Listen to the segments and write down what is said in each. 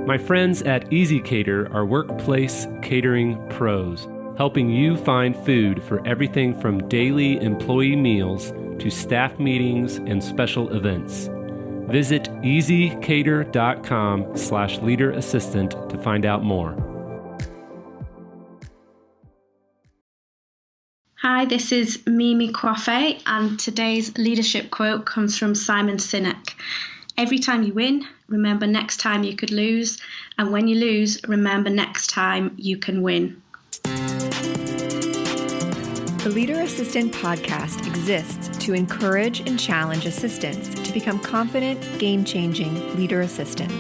My friends at Easy Cater are workplace catering pros, helping you find food for everything from daily employee meals to staff meetings and special events. Visit easycater.com/leaderassistant to find out more. Hi, this is Mimi Coiffait, and today's leadership quote comes from Simon Sinek. Every time you win, remember next time you could lose, and when you lose, remember next time you can win. The Leader Assistant podcast exists to encourage and challenge assistants to become confident, game-changing leader assistants.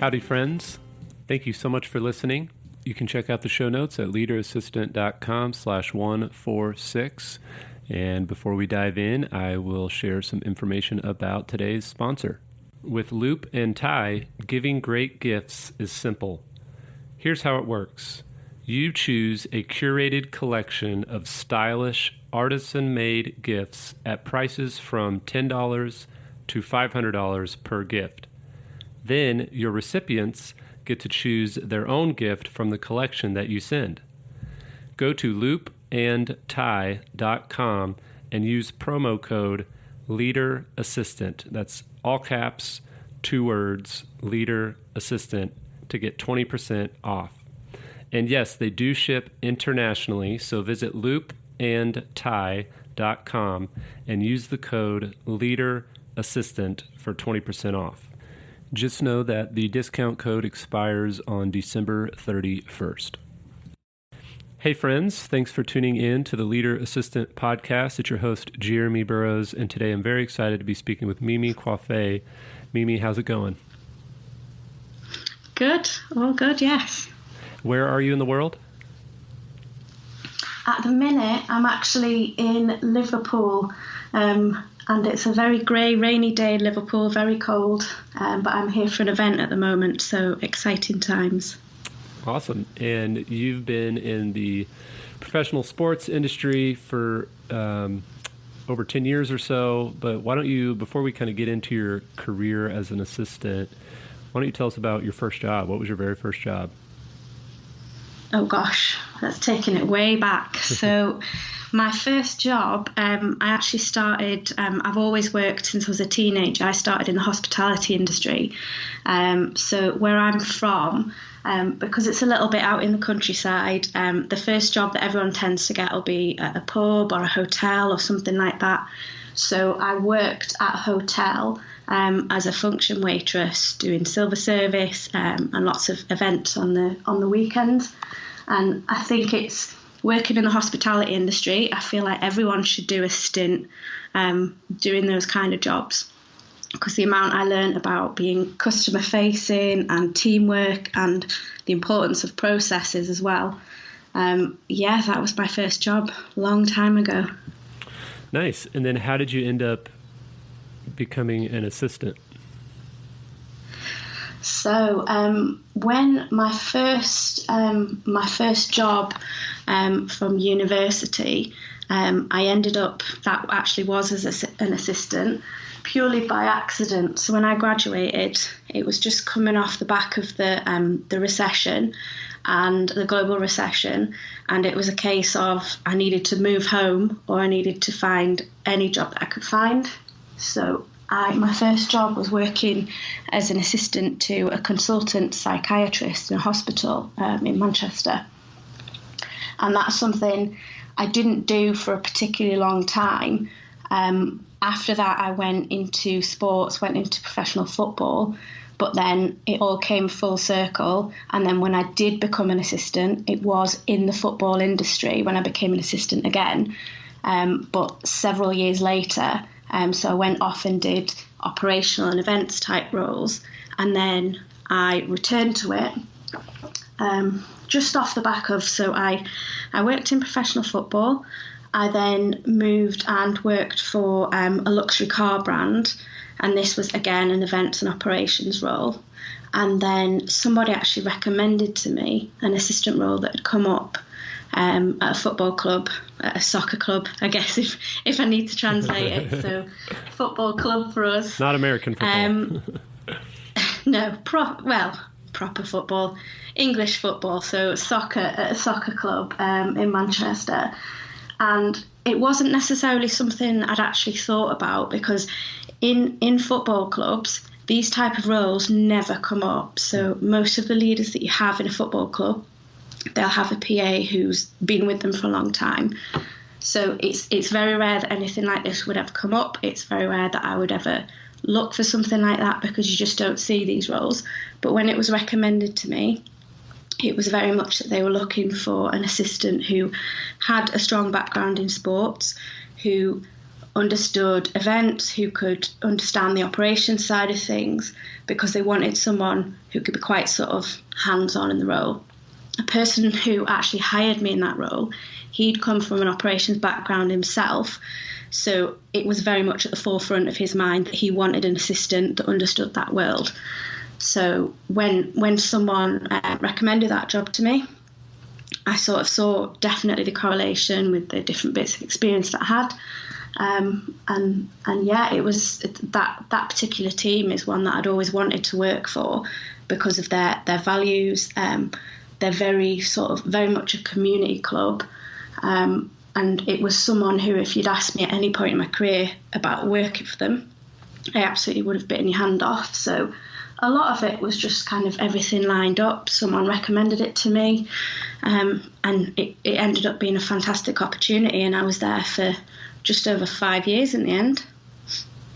Howdy, friends. Thank you so much for listening. You can check out the show notes at leaderassistant.com/146. And before we dive in, I will share some information about today's sponsor. With Loop and Tie, giving great gifts is simple. Here's how it works. You choose a curated collection of stylish, artisan-made gifts at prices from $10 to $500 per gift. Then your recipients get to choose their own gift from the collection that you send. Go to loopandtie.com and use promo code Leader Assistant. That's all caps, 2 words, Leader Assistant, to get 20% off. And yes, they do ship internationally, so visit loopandtie.com and use the code Leader Assistant for 20% off. Just know that the discount code expires on December 31st. Hey friends, thanks for tuning in to the Leader Assistant podcast. It's your host, Jeremy Burrows, and today I'm very excited to be speaking with Mimi Coiffait. Mimi, how's it going? Good, all good, yes. Where are you in the world? At the minute, I'm actually in Liverpool, and it's a very grey, rainy day in Liverpool, very cold, but I'm here for an event at the moment, so exciting times. Awesome. And you've been in the professional sports industry for over 10 years or so, but why don't you, before we kind of get into your career as an assistant, why don't you tell us about your first job? What was your very first job? Oh gosh, that's taking it way back. So my first job, I actually started, I've always worked since I was a teenager. I started in the hospitality industry. So where I'm from, because it's a little bit out in the countryside, the first job that everyone tends to get will be at a pub or a hotel or something like that. So I worked at a hotel as a function waitress, doing silver service and lots of events on the weekends. And I think it's working in the hospitality industry. I feel like everyone should do a stint doing those kind of jobs, because the amount I learned about being customer facing and teamwork and the importance of processes as well. That was my first job a long time ago. Nice. And then how did you end up becoming an assistant? So when my first job from university, I ended up, that actually was as an assistant, purely by accident. So when I graduated, it was just coming off the back of the recession and the global recession, and it was a case of I needed to move home or I needed to find any job that I could find. So my first job was working as an assistant to a consultant psychiatrist in a hospital in Manchester. And that's something I didn't do for a particularly long time. After that, I went into sports, went into professional football, but then it all came full circle. And then when I did become an assistant, it was in the football industry when I became an assistant again. But several years later, so I went off and did operational and events type roles, and then I returned to it just off the back of, so I worked in professional football. I then moved and worked for a luxury car brand, and this was again an events and operations role. And then somebody actually recommended to me an assistant role that had come up at a football club, at a soccer club, I guess, if I need to translate it. So football club for us. Not American football. No, proper football, English football. So soccer at a soccer club in Manchester. And it wasn't necessarily something I'd actually thought about, because in football clubs, these type of roles never come up. So most of the leaders that you have in a football club, they'll have a PA who's been with them for a long time. So it's very rare that anything like this would ever come up. It's very rare that I would ever look for something like that, because you just don't see these roles. But when it was recommended to me, it was very much that they were looking for an assistant who had a strong background in sports, who understood events, who could understand the operations side of things, because they wanted someone who could be quite sort of hands-on in the role. A person who actually hired me in that role, he'd come from an operations background himself, so it was very much at the forefront of his mind that he wanted an assistant that understood that world. So when someone recommended that job to me, I sort of saw definitely the correlation with the different bits of experience that I had. And yeah, it was that particular team is one that I'd always wanted to work for, because of their values. They're very much a community club. And it was someone who, if you'd asked me at any point in my career about working for them, I absolutely would have bitten your hand off. So a lot of it was just kind of everything lined up. Someone recommended it to me, and it ended up being a fantastic opportunity, and I was there for just over 5 years in the end.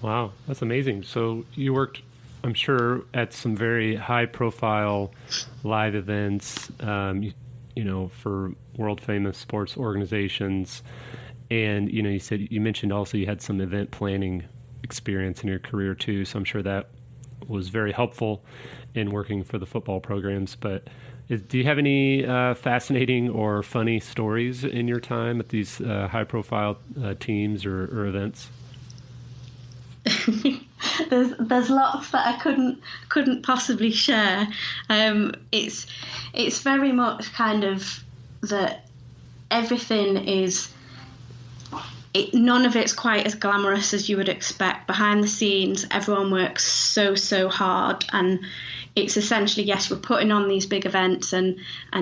Wow, that's amazing. So you worked, I'm sure, at some very high-profile live events, for world-famous sports organizations. And, you mentioned also you had some event planning experience in your career too, so I'm sure that was very helpful in working for the football programs. But do you have any fascinating or funny stories in your time at these high-profile teams or events? There's lots that I couldn't possibly share. It's very much kind of that everything is. None of it's quite as glamorous as you would expect. Behind the scenes, everyone works so hard, and it's essentially, yes, we're putting on these big events and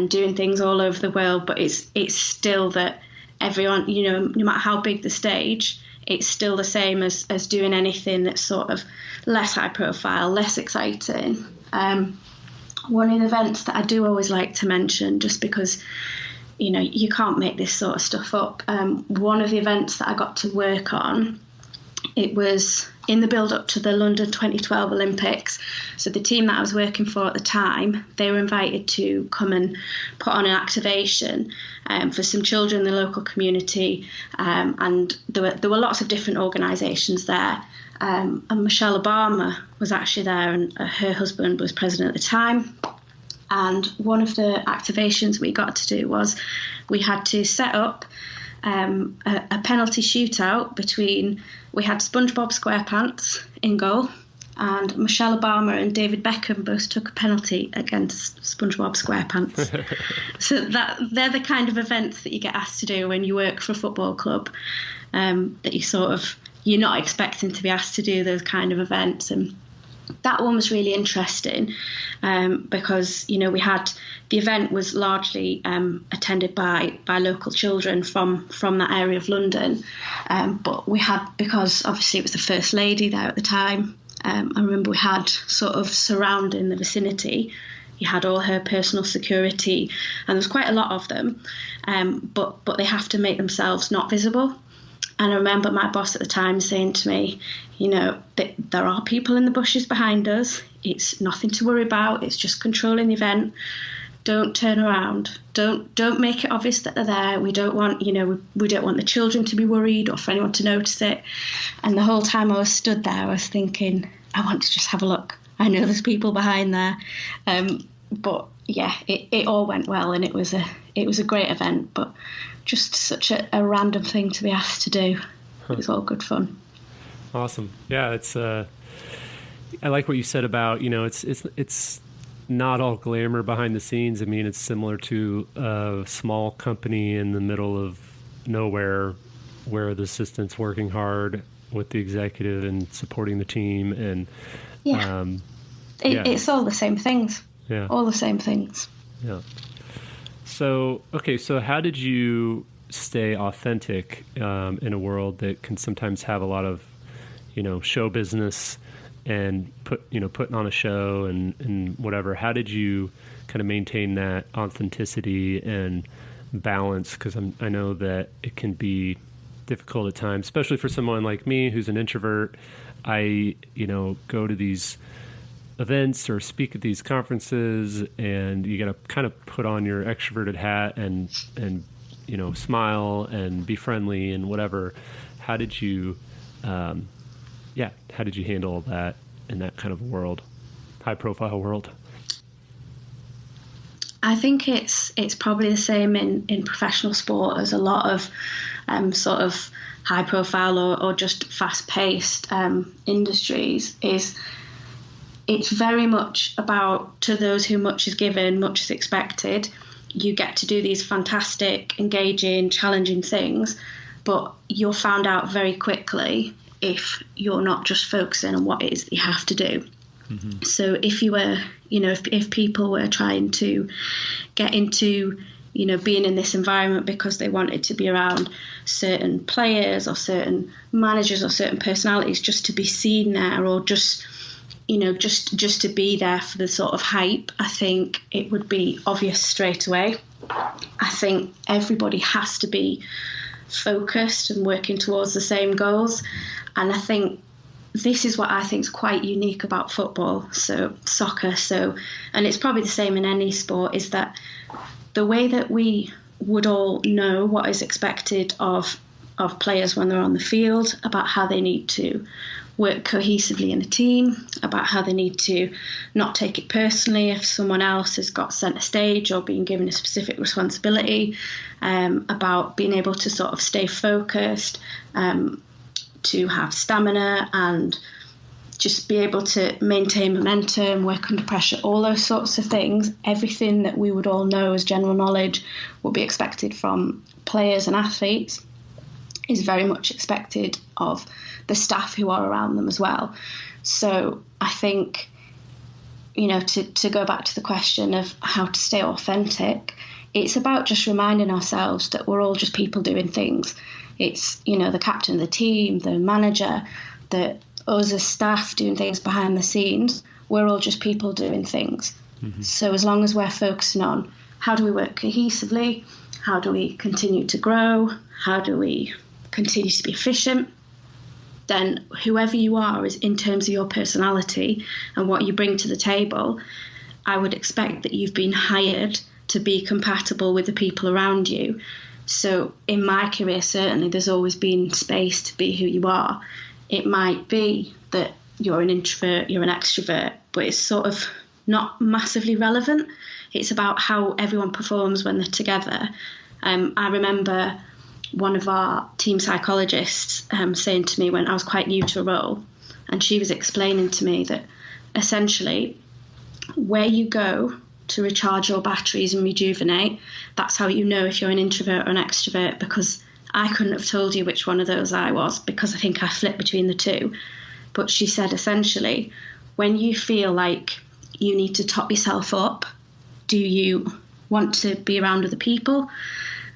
doing things all over the world, but it's still that everyone, no matter how big the stage, it's still the same as doing anything that's sort of less high profile, less exciting. One of the events that I do always like to mention, just because you can't make this sort of stuff up. One of the events that I got to work on, it was in the build-up to the London 2012 Olympics. So the team that I was working for at the time, they were invited to come and put on an activation for some children in the local community. And there were lots of different organisations there. And Michelle Obama was actually there, and her husband was president at the time. And one of the activations we got to do was we had to set up a penalty shootout between, we had SpongeBob SquarePants in goal, and Michelle Obama and David Beckham both took a penalty against SpongeBob SquarePants. So they're the kind of events that you get asked to do when you work for a football club, that you're not expecting to be asked to do those kind of events. And that one was really interesting, because we had, the event was largely attended by local children from that area of London, but we had, because obviously it was the First Lady there at the time, I remember we had sort of surrounding the vicinity, you had all her personal security, and there was quite a lot of them, but they have to make themselves not visible. And I remember my boss at the time saying to me, that there are people in the bushes behind us. It's nothing to worry about. It's just controlling the event. Don't turn around. Don't make it obvious that they're there. We don't want, we don't want the children to be worried or for anyone to notice it. And the whole time I was stood there, I was thinking, I want to just have a look. I know there's people behind there. But yeah, it all went well, and it was a great event, but just such a random thing to be asked to do. It was all good fun. Awesome. Yeah, it's I like what you said about, it's not all glamour behind the scenes. I mean, it's similar to a small company in the middle of nowhere where the assistant's working hard with the executive and supporting the team. And it's all the same things. Yeah. All the same things. Yeah. So how did you stay authentic in a world that can sometimes have a lot of, show business and putting on a show and whatever? How did you kind of maintain that authenticity and balance? Because I know that it can be difficult at times, especially for someone like me who's an introvert. I, go to these events or speak at these conferences, and you got to kind of put on your extroverted hat and smile and be friendly and whatever. How did you handle that in that kind of world, high profile world? I think it's probably the same in professional sport as a lot of sort of high profile or just fast paced industries. It's very much about, to those who much is given, much is expected. You get to do these fantastic, engaging, challenging things, but you're found out very quickly if you're not just focusing on what it is that you have to do. Mm-hmm. So if you were, if people were trying to get into, being in this environment because they wanted to be around certain players or certain managers or certain personalities just to be seen there, or just to be there for the sort of hype, I think it would be obvious straight away. I think everybody has to be focused and working towards the same goals. And I think this is what I think is quite unique about football, so soccer. And it's probably the same in any sport, is that the way that we would all know what is expected of players when they're on the field, about how they need to work cohesively in a team, about how they need to not take it personally if someone else has got centre stage or being given a specific responsibility, about being able to sort of stay focused, to have stamina and just be able to maintain momentum, work under pressure, all those sorts of things. Everything that we would all know as general knowledge would be expected from players and athletes is very much expected of the staff who are around them as well. So I think, to go back to the question of how to stay authentic, it's about just reminding ourselves that we're all just people doing things. It's, the captain of the team, the manager, us as staff doing things behind the scenes. We're all just people doing things. Mm-hmm. So as long as we're focusing on how do we work cohesively, how do we continue to grow, how do we continue to be efficient, then whoever you are is in terms of your personality and what you bring to the table, I would expect that you've been hired to be compatible with the people around you. So in my career, certainly, there's always been space to be who you are. It might be that you're an introvert, you're an extrovert, but it's sort of not massively relevant. It's about how everyone performs when they're together. I remember one of our team psychologists saying to me when I was quite new to a role, and she was explaining to me that essentially where you go to recharge your batteries and rejuvenate, that's how you know if you're an introvert or an extrovert, because I couldn't have told you which one of those I was, because I think I flipped between the two. But she said essentially, when you feel like you need to top yourself up, do you want to be around other people?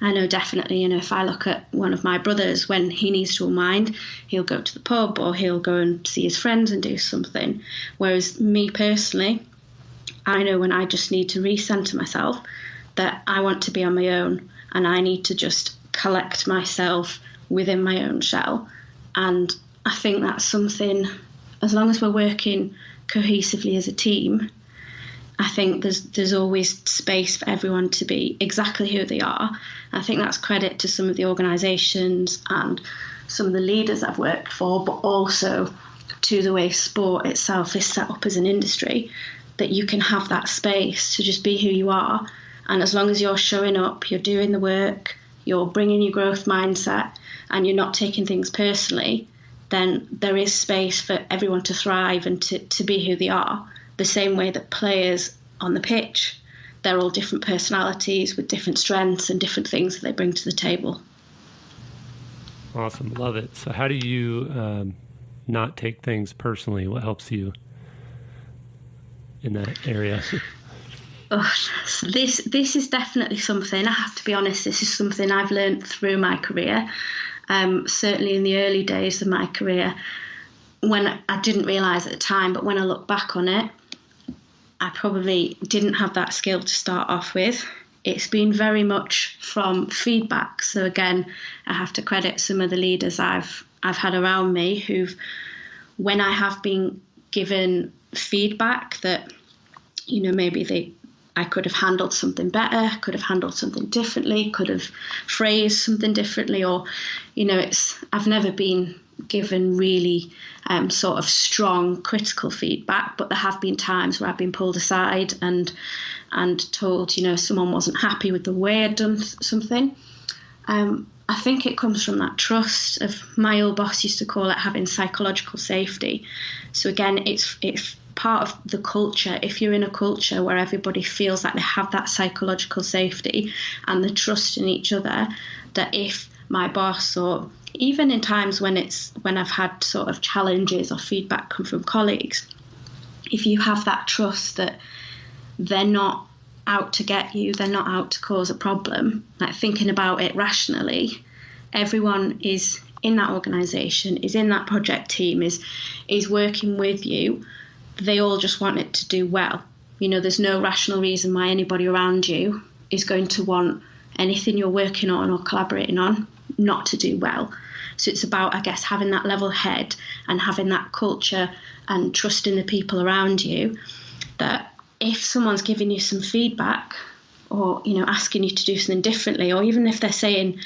I know definitely, if I look at one of my brothers, when he needs to unwind, he'll go to the pub or he'll go and see his friends and do something. Whereas me personally, I know when I just need to recenter myself, that I want to be on my own and I need to just collect myself within my own shell. And I think that's something, as long as we're working cohesively as a team, I think there's always space for everyone to be exactly who they are. I think that's credit to some of the organisations and some of the leaders I've worked for, but also to the way sport itself is set up as an industry, that you can have that space to just be who you are. And as long as you're showing up, you're doing the work, you're bringing your growth mindset, and you're not taking things personally, then there is space for everyone to thrive and to be who they are. The same way that players on the pitch. They're all different personalities with different strengths and different things that they bring to the table. Awesome. Love it. So how do you not take things personally? What helps you in that area? So this is definitely something, I have to be honest, this is something I've learned through my career. Certainly in the early days of my career, when I didn't realise at the time, but when I look back on it, I probably didn't have that skill to start off with. It's been very much from feedback. So again, I have to credit some of the leaders I've had around me who've, when I have been given feedback that, maybe I could have handled something better, could have handled something differently, could have phrased something differently, or, I've never been given really sort of strong critical feedback, but there have been times where I've been pulled aside and told, someone wasn't happy with the way I'd done something. I think it comes from that trust of, my old boss used to call it having psychological safety. So again, it's part of the culture. If you're in a culture where everybody feels like they have that psychological safety and the trust in each other, that if my boss, or even in times when I've had sort of challenges or feedback come from colleagues, if you have that trust that they're not out to get you, they're not out to cause a problem, like thinking about it rationally, everyone is in that organisation, is in that project team, is working with you, they all just want it to do well. There's no rational reason why anybody around you is going to want anything you're working on or collaborating on not to do well. So it's about, I guess, having that level head and having that culture and trusting the people around you, that if someone's giving you some feedback or, asking you to do something differently, or even if they're saying,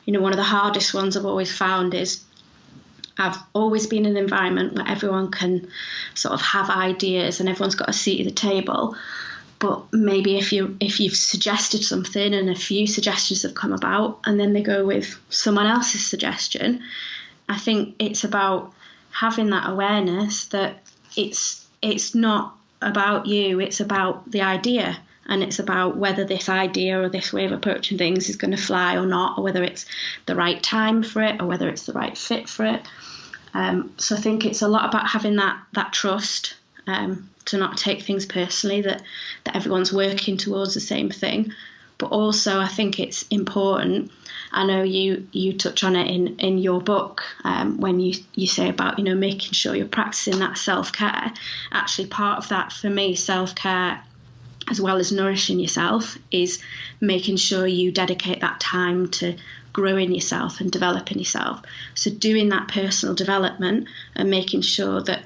one of the hardest ones I've always found is, I've always been in an environment where everyone can sort of have ideas and everyone's got a seat at the table. But maybe if you've suggested something and a few suggestions have come about and then they go with someone else's suggestion, I think it's about having that awareness that it's not about you, it's about the idea, and it's about whether this idea or this way of approaching things is going to fly or not, or whether it's the right time for it or whether it's the right fit for it. So I think it's a lot about having that trust, to not take things personally, that everyone's working towards the same thing. But also I think it's important, I know you touch on it in your book, when you say about, making sure you're practicing that self-care. Actually, part of that for me, self-care, as well as nourishing yourself, is making sure you dedicate that time to growing yourself and developing yourself. So doing that personal development and making sure that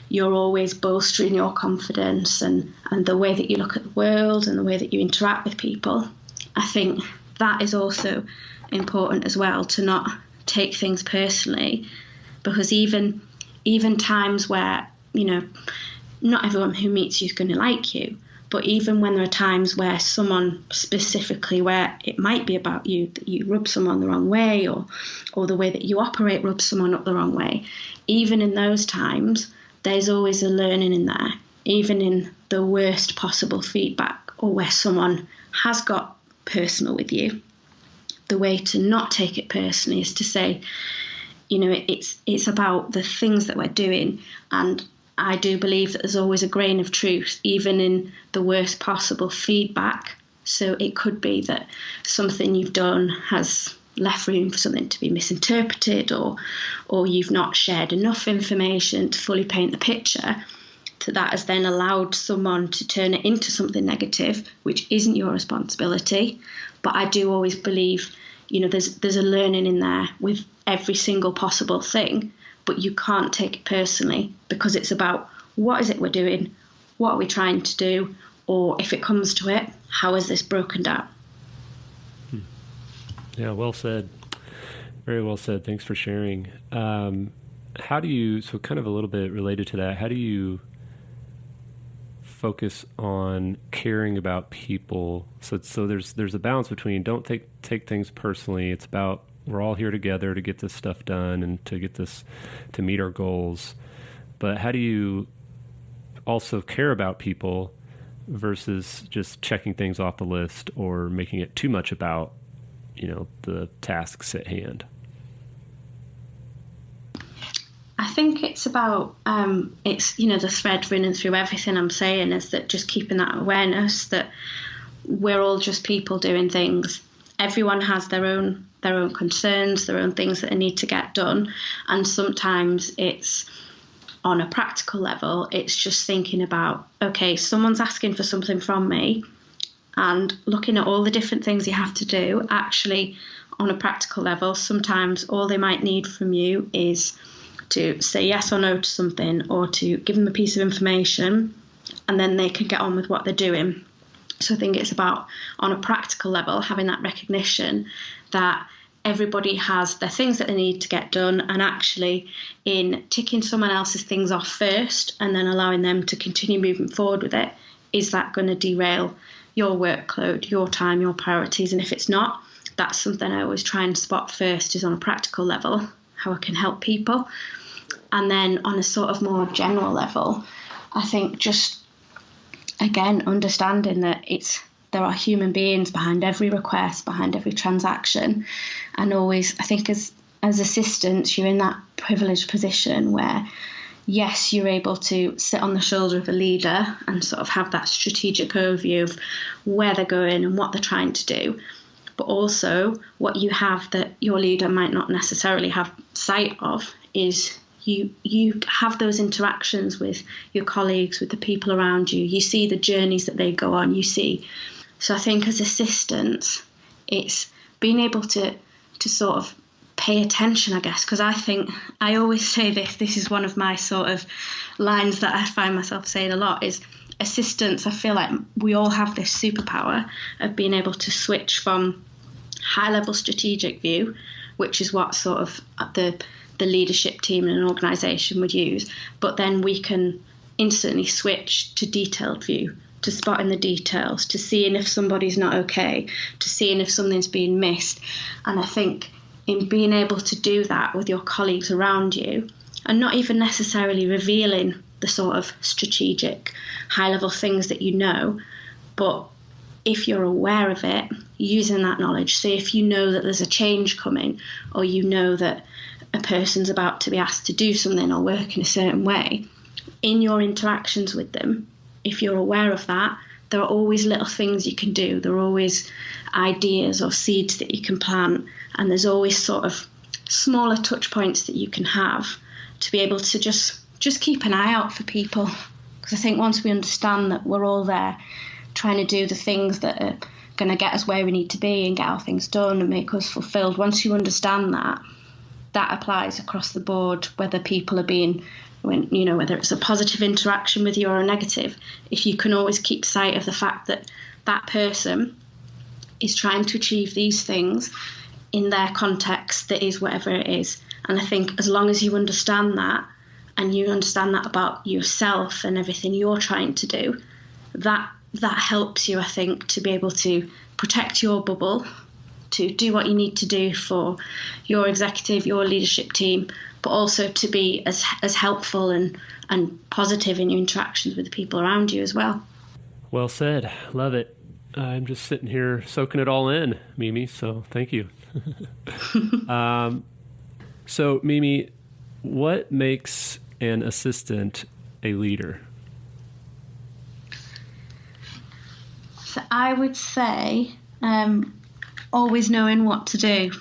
you're always bolstering your confidence and the way that you look at the world and the way that you interact with people. I think that is also important as well, to not take things personally, because even times where, not everyone who meets you is going to like you, but even when there are times where someone specifically, where it might be about you, that you rub someone the wrong way, or the way that you operate rubs someone up the wrong way, even in those times, there's always a learning in there, even in the worst possible feedback, or where someone has got personal with you. The way to not take it personally is to say, it's about the things that we're doing, and I do believe that there's always a grain of truth, even in the worst possible feedback. So it could be that something you've done has left room for something to be misinterpreted, or you've not shared enough information to fully paint the picture, that has then allowed someone to turn it into something negative, which isn't your responsibility. But I do always believe, there's a learning in there with every single possible thing, but you can't take it personally, because it's about, what is it we're doing? What are we trying to do? Or if it comes to it, how is this broken down? Yeah, well said. Very well said. Thanks for sharing. How do you, so kind of a little bit related to that, how do you focus on caring about people? So there's a balance between, don't take things personally. It's about, we're all here together to get this stuff done and to meet our goals. But how do you also care about people, versus just checking things off the list or making it too much about, the tasks at hand? I think it's about, the thread running through everything I'm saying is that just keeping that awareness that we're all just people doing things. Everyone has their own concerns, their own things that they need to get done. And sometimes it's on a practical level, it's just thinking about, okay, someone's asking for something from me, and looking at all the different things you have to do. Actually, on a practical level, sometimes all they might need from you is to say yes or no to something, or to give them a piece of information, and then they can get on with what they're doing. So I think it's about, on a practical level, having that recognition that everybody has their things that they need to get done, and actually in ticking someone else's things off first and then allowing them to continue moving forward with it, is that going to derail your workload, your time, your priorities? And if it's not, that's something I always try and spot first, is on a practical level, how I can help people. And then on a sort of more general level, I think just, again, understanding that there are human beings behind every request, behind every transaction. And always, I think as assistants, you're in that privileged position where, yes, you're able to sit on the shoulder of a leader and sort of have that strategic overview of where they're going and what they're trying to do. But also what you have that your leader might not necessarily have sight of is you have those interactions with your colleagues, with the people around you. You see the journeys that they go on, you see. So I think as assistants, it's being able to sort of pay attention, I guess, because I think I always say this is one of my sort of lines that I find myself saying a lot, is assistants, I feel like we all have this superpower of being able to switch from high-level strategic view, which is what sort of the leadership team in an organisation would use, but then we can instantly switch to detailed view, to spotting the details, to seeing if somebody's not okay, to seeing if something's being missed. And I think in being able to do that with your colleagues around you, and not even necessarily revealing the sort of strategic high-level things that you know, but if you're aware of it, using that knowledge. So if you know that there's a change coming, or you know that a person's about to be asked to do something or work in a certain way, in your interactions with them, if you're aware of that, there are always little things you can do. There are always ideas or seeds that you can plant, and there's always sort of smaller touch points that you can have to be able to just keep an eye out for people. Because I think once we understand that we're all there trying to do the things that are going to get us where we need to be and get our things done and make us fulfilled, once you understand that, that applies across the board, whether people are being, whether it's a positive interaction with you or a negative. If you can always keep sight of the fact that that person is trying to achieve these things in their context, that is whatever it is. And I think as long as you understand that, and you understand that about yourself and everything you're trying to do, that helps you, I think, to be able to protect your bubble, to do what you need to do for your executive, your leadership team, but also to be as helpful and positive in your interactions with the people around you as well. Well said. Love it. I'm just sitting here soaking it all in, Mimi, so thank you. So, Mimi, what makes an assistant a leader? So I would say always knowing what to do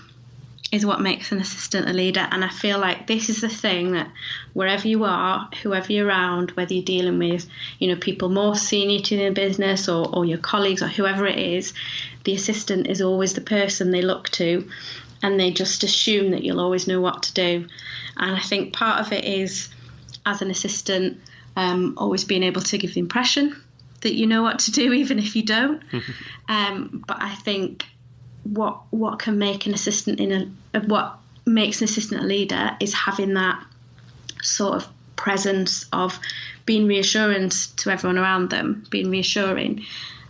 is what makes an assistant a leader. And I feel like this is the thing that wherever you are, whoever you're around, whether you're dealing with, people more senior to the business or your colleagues or whoever it is, the assistant is always the person they look to, and they just assume that you'll always know what to do. And I think part of it is, as an assistant, always being able to give the impression that you know what to do, even if you don't. But I think what can make an assistant what makes an assistant a leader is having that sort of presence of being reassuring to everyone around them, being reassuring.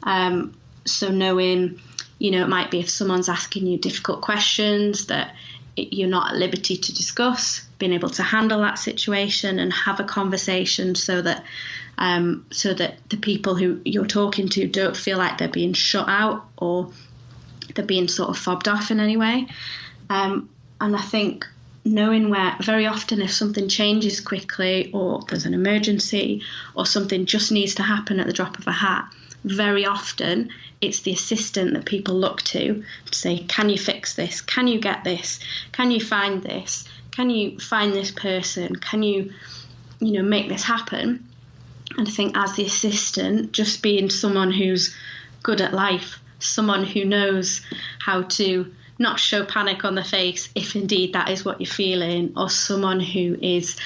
So knowing, it might be if someone's asking you difficult questions that you're not at liberty to discuss, being able to handle that situation and have a conversation so that so that the people who you're talking to don't feel like they're being shut out or they're being sort of fobbed off in any way. And I think knowing where, very often if something changes quickly or there's an emergency or something just needs to happen at the drop of a hat, very often it's the assistant that people look to say, can you fix this? Can you get this? Can you find this? Can you find this person? Can you make this happen? And I think as the assistant, just being someone who's good at life, someone who knows how to not show panic on the face if indeed that is what you're feeling, or someone who is,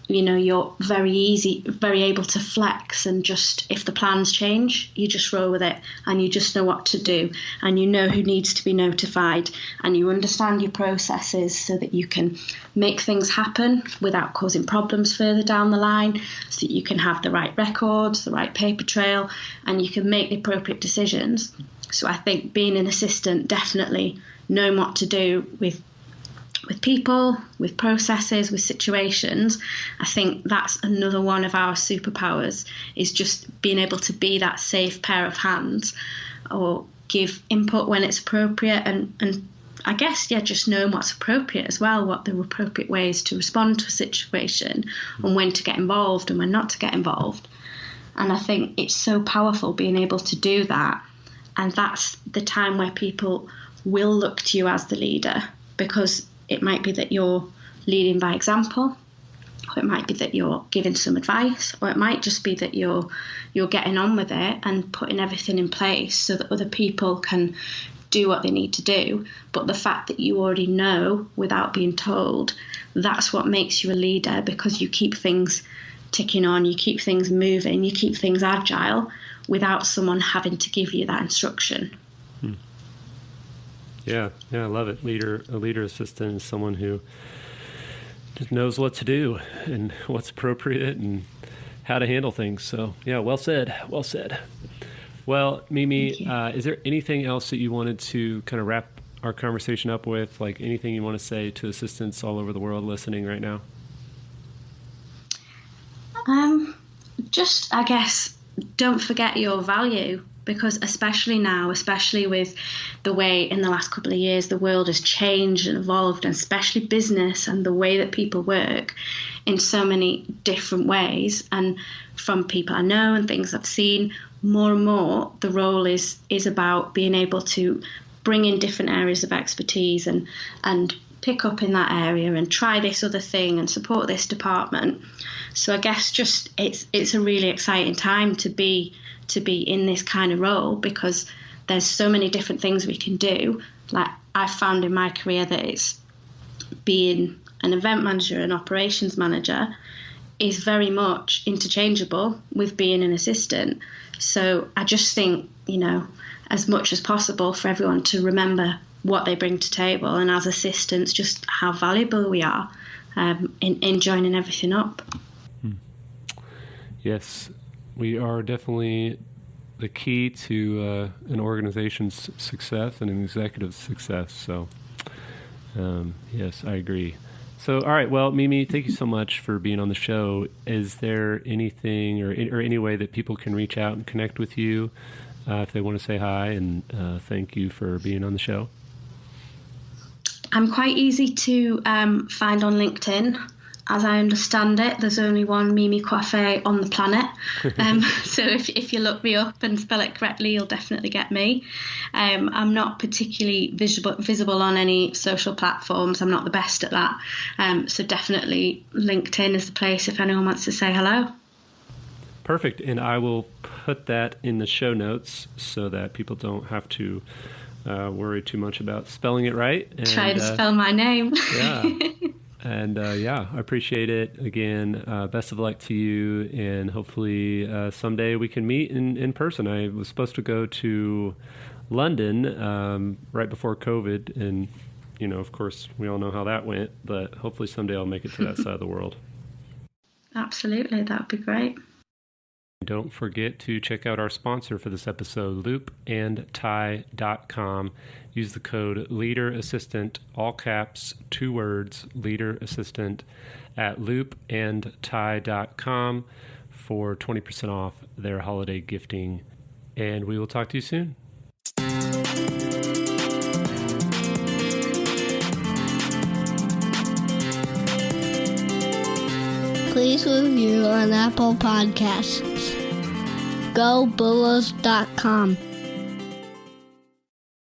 you're very able to flex, and just if the plans change, you just roll with it and you just know what to do and you know who needs to be notified and you understand your processes so that you can make things happen without causing problems further down the line, so that you can have the right records, the right paper trail, and you can make the appropriate decisions. So I think being an assistant, definitely knowing what to do with people, with processes, with situations. I think that's another one of our superpowers, is just being able to be that safe pair of hands, or give input when it's appropriate, and I guess, just knowing what's appropriate as well, what the appropriate ways to respond to a situation, and when to get involved and when not to get involved. And I think it's so powerful being able to do that. And that's the time where people will look to you as the leader, because it might be that you're leading by example, or it might be that you're giving some advice, or it might just be that you're getting on with it and putting everything in place so that other people can do what they need to do. But the fact that you already know without being told, that's what makes you a leader, because you keep things ticking on, you keep things moving, you keep things agile without someone having to give you that instruction. Yeah, I love it. A leader assistant is someone who just knows what to do and what's appropriate and how to handle things. So, yeah, well said. Well, Mimi, is there anything else that you wanted to kind of wrap our conversation up with, like anything you want to say to assistants all over the world listening right now? Just, I guess, don't forget your value, because especially now, especially with the way in the last couple of years the world has changed and evolved, and especially business and the way that people work in so many different ways, and from people I know and things I've seen, more and more the role is about being able to bring in different areas of expertise and pick up in that area and try this other thing and support this department. So I guess just it's a really exciting time to be in this kind of role, because there's so many different things we can do. Like I've found in my career that it's being an event manager and operations manager is very much interchangeable with being an assistant. So I just think, as much as possible for everyone to remember what they bring to table, and as assistants, just how valuable we are in joining everything up. Yes, we are definitely the key to an organization's success and an executive's success. So, yes, I agree. So, all right. Well, Mimi, thank you so much for being on the show. Is there anything or any way that people can reach out and connect with you if they want to say hi and thank you for being on the show? I'm quite easy to find on LinkedIn. As I understand it, there's only one Mimi Coiffait on the planet. So if you look me up and spell it correctly, you'll definitely get me. I'm not particularly visible on any social platforms. I'm not the best at that. So definitely LinkedIn is the place if anyone wants to say hello. Perfect. And I will put that in the show notes so that people don't have to worry too much about spelling it right. And, try to spell my name. Yeah. And I appreciate it. Again, best of luck to you. And hopefully someday we can meet in person. I was supposed to go to London right before COVID. And, of course, we all know how that went. But hopefully someday I'll make it to that side of the world. Absolutely. That would be great. Don't forget to check out our sponsor for this episode, loopandtie.com. Use the code LEADERASSISTANT, all caps, 2 words, LEADERASSISTANT, at loopandtie.com for 20% off their holiday gifting. And we will talk to you soon. Please review on Apple Podcasts. GoBulls.com